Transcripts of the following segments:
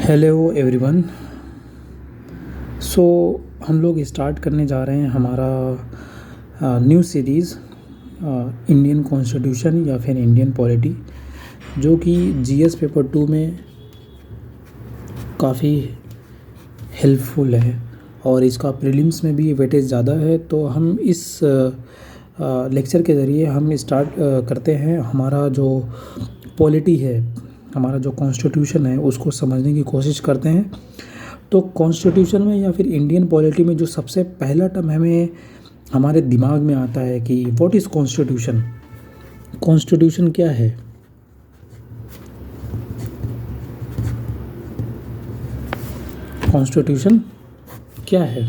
Hello everyone. सो हम लोग start करने जा रहे हैं हमारा न्यू सीरीज़ इंडियन कॉन्स्टिट्यूशन या फिर इंडियन पॉलिटी, जो कि जीएस पेपर 2 में काफ़ी हेल्पफुल है और इसका प्रीलिम्स में भी वेटेज ज़्यादा है। तो हम इस लेक्चर के ज़रिए हम स्टार्ट करते हैं हमारा जो पॉलिटी है, हमारा जो कॉन्स्टिट्यूशन है, उसको समझने की कोशिश करते हैं। तो कॉन्स्टिट्यूशन में या फिर इंडियन पॉलिटी में जो सबसे पहला टर्म हमें हमारे दिमाग में आता है कि व्हाट इज़ कॉन्स्टिट्यूशन। कॉन्स्टिट्यूशन क्या है? कॉन्स्टिट्यूशन क्या है?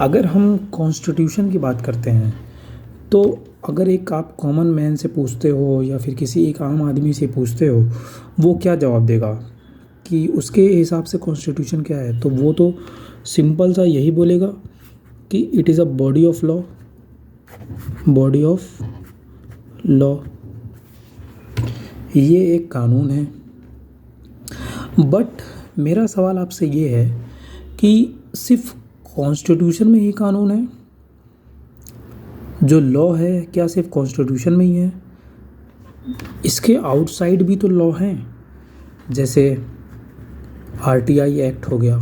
अगर हम कॉन्स्टिट्यूशन की बात करते हैं तो अगर एक आप कॉमन मैन से पूछते हो या फिर किसी एक आम आदमी से पूछते हो, वो क्या जवाब देगा कि उसके हिसाब से कॉन्स्टिट्यूशन क्या है? तो वो तो सिंपल सा यही बोलेगा कि it is a body of law. Body of law, ये एक कानून है। बट मेरा सवाल आपसे ये है कि सिर्फ कॉन्स्टिट्यूशन में ही कानून है? जो लॉ है क्या सिर्फ कॉन्स्टिट्यूशन में ही है? इसके आउटसाइड भी तो लॉ हैं, जैसे आरटीआई एक्ट हो गया,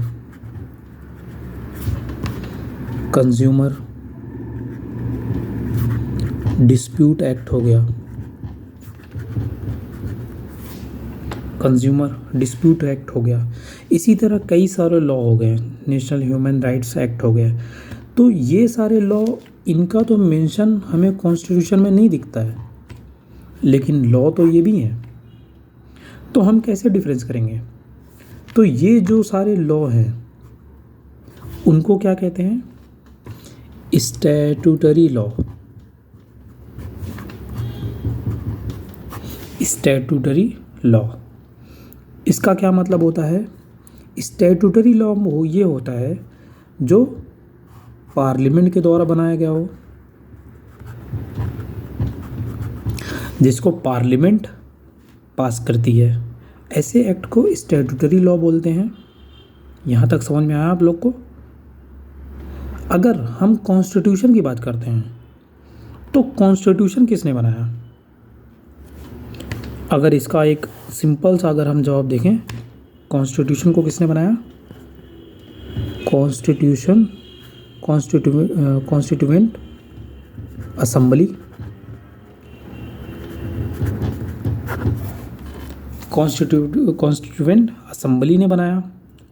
कंज्यूमर डिस्प्यूट एक्ट हो गया, कंज्यूमर डिस्प्यूट एक्ट हो गया। इसी तरह कई सारे लॉ हो गए, नेशनल ह्यूमन राइट्स एक्ट हो गया। तो ये सारे लॉ, इनका तो मेंशन हमें कॉन्स्टिट्यूशन में नहीं दिखता है, लेकिन लॉ तो ये भी हैं। तो हम कैसे डिफरेंस करेंगे? तो ये जो सारे लॉ हैं उनको क्या कहते हैं? Statutory law. स्टैट्यूटरी लॉ, इसका क्या मतलब होता है? स्टैट्यूटरी लॉ ये होता है जो पार्लियामेंट के द्वारा बनाया गया हो, जिसको पार्लियामेंट पास करती है, ऐसे एक्ट को स्टैट्यूटरी लॉ बोलते हैं। यहाँ तक समझ में आया आप लोग को? अगर हम कॉन्स्टिट्यूशन की बात करते हैं तो कॉन्स्टिट्यूशन किसने बनाया? अगर इसका एक सिंपल सा अगर हम जवाब देखें, कॉन्स्टिट्यूशन को किसने बनाया? Constitution constituent assembly. Constituent assembly ने बनाया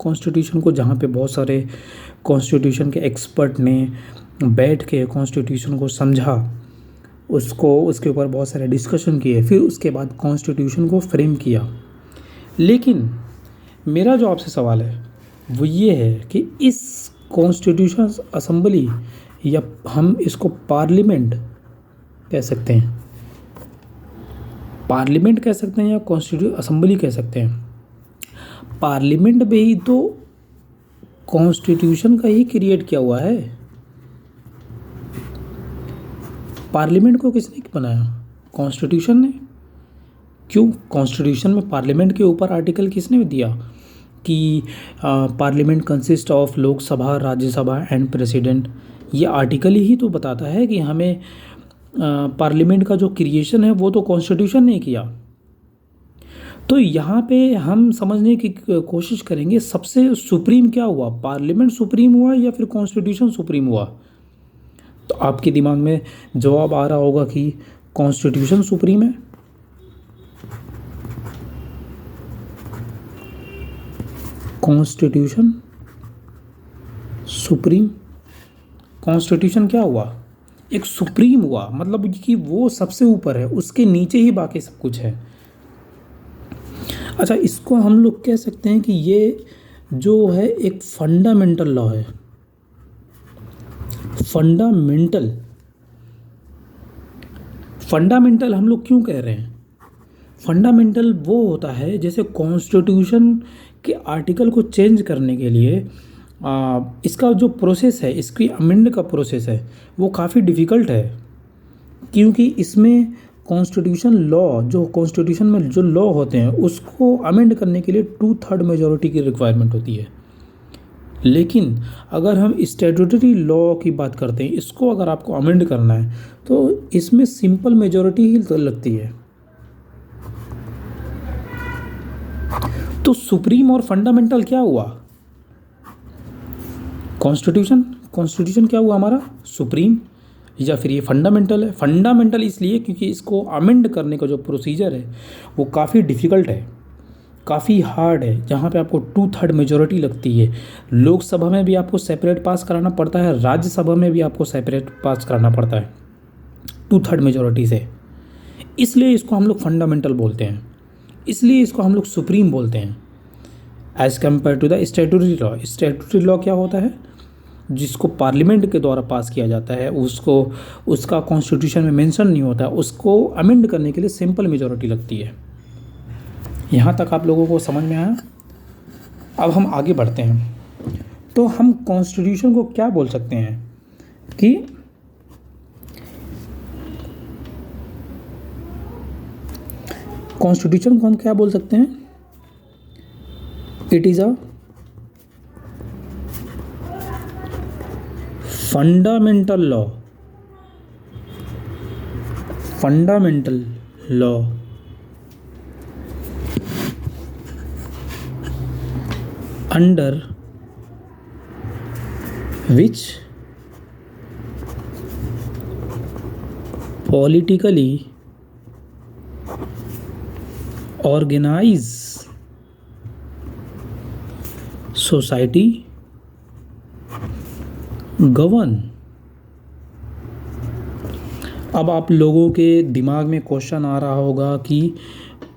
कॉन्स्टिट्यूशन को, जहाँ पे बहुत सारे कॉन्स्टिट्यूशन के एक्सपर्ट ने बैठ के कॉन्स्टिट्यूशन को समझा, उसको उसके ऊपर बहुत सारे डिस्कशन किए, फिर उसके बाद कॉन्स्टिट्यूशन को फ्रेम किया। लेकिन मेरा जो आपसे सवाल है वो ये है कि इस कॉन्स्टिट्यूशन असेंबली, या हम इसको पार्लियामेंट कह सकते हैं, पार्लियामेंट कह सकते हैं या कॉन्स्टिट्यूशन असेंबली कह सकते हैं, पार्लियामेंट में ही तो कॉन्स्टिट्यूशन का ही क्रिएट किया हुआ है। पार्लियामेंट को किसने बनाया? कॉन्स्टिट्यूशन ने। क्यों? कॉन्स्टिट्यूशन में पार्लियामेंट के ऊपर आर्टिकल किसने दिया कि parliament consist of Lok Sabha, Rajya Sabha and president. ये आर्टिकल ही तो बताता है कि हमें पार्लियामेंट का जो क्रिएशन है वो तो कॉन्स्टिट्यूशन ने किया। तो यहाँ पे हम समझने की कोशिश करेंगे सबसे सुप्रीम क्या हुआ, पार्लियामेंट सुप्रीम हुआ या फिर कॉन्स्टिट्यूशन सुप्रीम हुआ? तो आपके दिमाग में जवाब आ रहा होगा कि कॉन्स्टिट्यूशन सुप्रीम है। Constitution supreme. कॉन्स्टिट्यूशन क्या हुआ? एक सुप्रीम हुआ, मतलब कि वो सबसे ऊपर है, उसके नीचे ही बाकी सब कुछ है। अच्छा, इसको हम लोग कह सकते हैं कि ये जो है एक फंडामेंटल लॉ है। फंडामेंटल, फंडामेंटल हम लोग क्यों कह रहे हैं? फंडामेंटल वो होता है जैसे कॉन्स्टिट्यूशन के आर्टिकल को चेंज करने के लिए इसका जो प्रोसेस है, इसकी अमेंड का प्रोसेस है, वो काफ़ी डिफ़िकल्ट है, क्योंकि इसमें कॉन्स्टिट्यूशन लॉ, जो कॉन्स्टिट्यूशन में जो लॉ होते हैं उसको अमेंड करने के लिए 2/3 मेजॉरिटी की रिक्वायरमेंट होती है। लेकिन अगर हम स्टैट्यूटरी लॉ की बात करते हैं, इसको अगर आपको अमेंड करना है तो इसमें सिंपल मेजॉरिटी ही तो लगती है। तो सुप्रीम और फंडामेंटल क्या हुआ? कॉन्स्टिट्यूशन क्या हुआ हमारा? सुप्रीम, या फिर ये फंडामेंटल है। फंडामेंटल इसलिए क्योंकि इसको अमेंड करने का जो प्रोसीजर है वो काफ़ी डिफ़िकल्ट है, काफ़ी हार्ड है, जहाँ पे आपको 2/3 मेजॉरिटी लगती है। लोकसभा में भी आपको सेपरेट पास कराना पड़ता है, राज्यसभा में भी आपको सेपरेट पास कराना पड़ता है 2/3 मेजॉरिटी से। इसलिए इसको हम लोग फंडामेंटल बोलते हैं, इसलिए इसको हम लोग सुप्रीम बोलते हैं as compare to the statutory law. Statutory law क्या होता है? जिसको पार्लियामेंट के द्वारा पास किया जाता है, उसको उसका कॉन्स्टिट्यूशन में मेंशन नहीं होता, उसको अमेंड करने के लिए सिंपल मेजॉरिटी लगती है। यहाँ तक आप लोगों को समझ में आया? अब हम आगे बढ़ते हैं। तो हम कॉन्स्टिट्यूशन को क्या बोल सकते हैं कि कॉन्स्टिट्यूशन को हम क्या बोल सकते हैं? It is a fundamental law, fundamental law under which politically organized society govern। अब आप लोगों के दिमाग में क्वेश्चन आ रहा होगा कि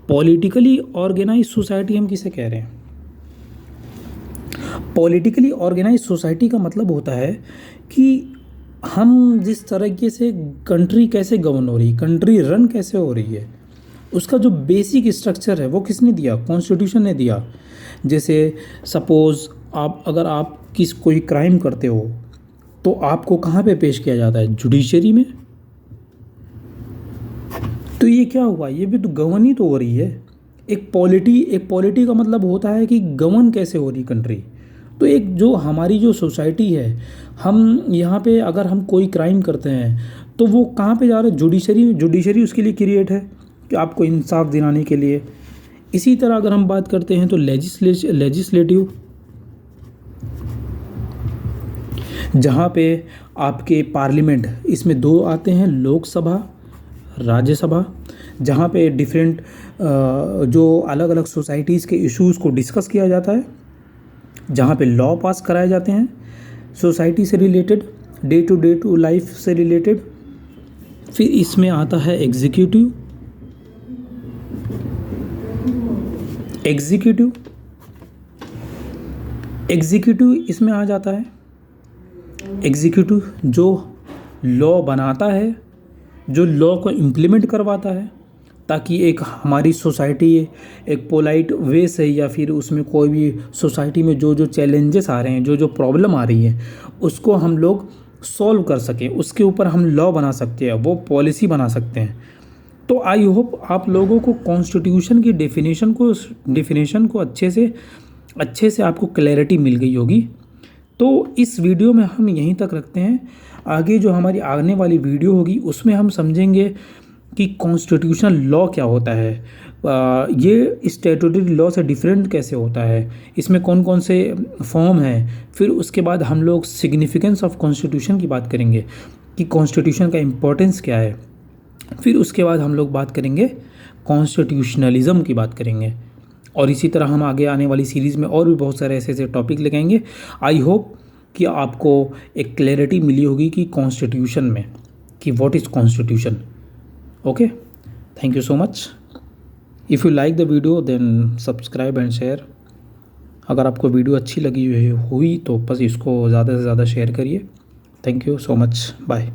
पॉलिटिकली ऑर्गेनाइज सोसाइटी हम किसे कह रहे हैं? पॉलिटिकली ऑर्गेनाइज सोसाइटी का मतलब होता है कि हम जिस तरीके से कंट्री कैसे गवर्न हो रही है, कंट्री रन कैसे हो रही है, उसका जो बेसिक स्ट्रक्चर है वो किसने दिया? कॉन्स्टिट्यूशन ने दिया। जैसे सपोज़ अगर आप कोई क्राइम करते हो तो आपको कहाँ पे पेश किया जाता है? जुडिशरी में। तो ये क्या हुआ? ये भी तो गवर्न ही तो हो रही है। एक पॉलिटी का मतलब होता है कि गवर्न कैसे हो रही कंट्री। तो एक जो हमारी जो सोसाइटी है, हम यहाँ पे अगर हम कोई क्राइम करते हैं तो वो कहाँ पे जा रहा है? जुडिशरी उसके लिए क्रिएट है कि आपको इंसाफ दिलाने के लिए। इसी तरह अगर हम बात करते हैं तो लेजिस्लेटिव, जहाँ पे आपके पार्लियामेंट, इसमें 2 आते हैं, लोकसभा, राज्यसभा, जहाँ पे डिफरेंट जो अलग अलग सोसाइटीज़ के इश्यूज़ को डिस्कस किया जाता है, जहाँ पे लॉ पास कराए जाते हैं सोसाइटी से रिलेटेड, डे टू लाइफ से रिलेटेड। फिर इसमें आता है एग्जीक्यूटिव, इसमें आ जाता है। एग्जीक्यूटिव जो लॉ बनाता है, जो लॉ को इम्प्लीमेंट करवाता है, ताकि एक हमारी सोसाइटी एक पोलाइट वे से, या फिर उसमें कोई भी सोसाइटी में जो चैलेंजेस आ रहे हैं, जो प्रॉब्लम आ रही है, उसको हम लोग सॉल्व कर सकें, उसके ऊपर हम लॉ बना सकते हैं, वो पॉलिसी बना सकते हैं। तो आई होप आप लोगों को कॉन्स्टिट्यूशन की डेफिनेशन को अच्छे से आपको क्लैरिटी मिल गई होगी। तो इस वीडियो में हम यहीं तक रखते हैं। आगे जो हमारी आने वाली वीडियो होगी उसमें हम समझेंगे कि कॉन्स्टिट्यूशनल लॉ क्या होता है, ये स्टैट्यूटरी लॉ से डिफरेंट कैसे होता है, इसमें कौन कौन से फॉर्म हैं। फिर उसके बाद हम लोग सिग्निफिकेंस ऑफ कॉन्स्टिट्यूशन की बात करेंगे कि कॉन्स्टिट्यूशन का इम्पोर्टेंस क्या है। फिर उसके बाद हम लोग बात करेंगे कॉन्स्टिट्यूशनलिज़म की बात करेंगे, और इसी तरह हम आगे आने वाली सीरीज़ में और भी बहुत सारे ऐसे टॉपिक लेके आएंगे। आई होप कि आपको एक क्लैरिटी मिली होगी कि कॉन्स्टिट्यूशन में कि what is constitution. Okay, thank you so much. If you like the video then subscribe and share. अगर आपको वीडियो अच्छी लगी हुई तो बस इसको ज़्यादा से ज़्यादा शेयर करिए। Thank you so much, bye.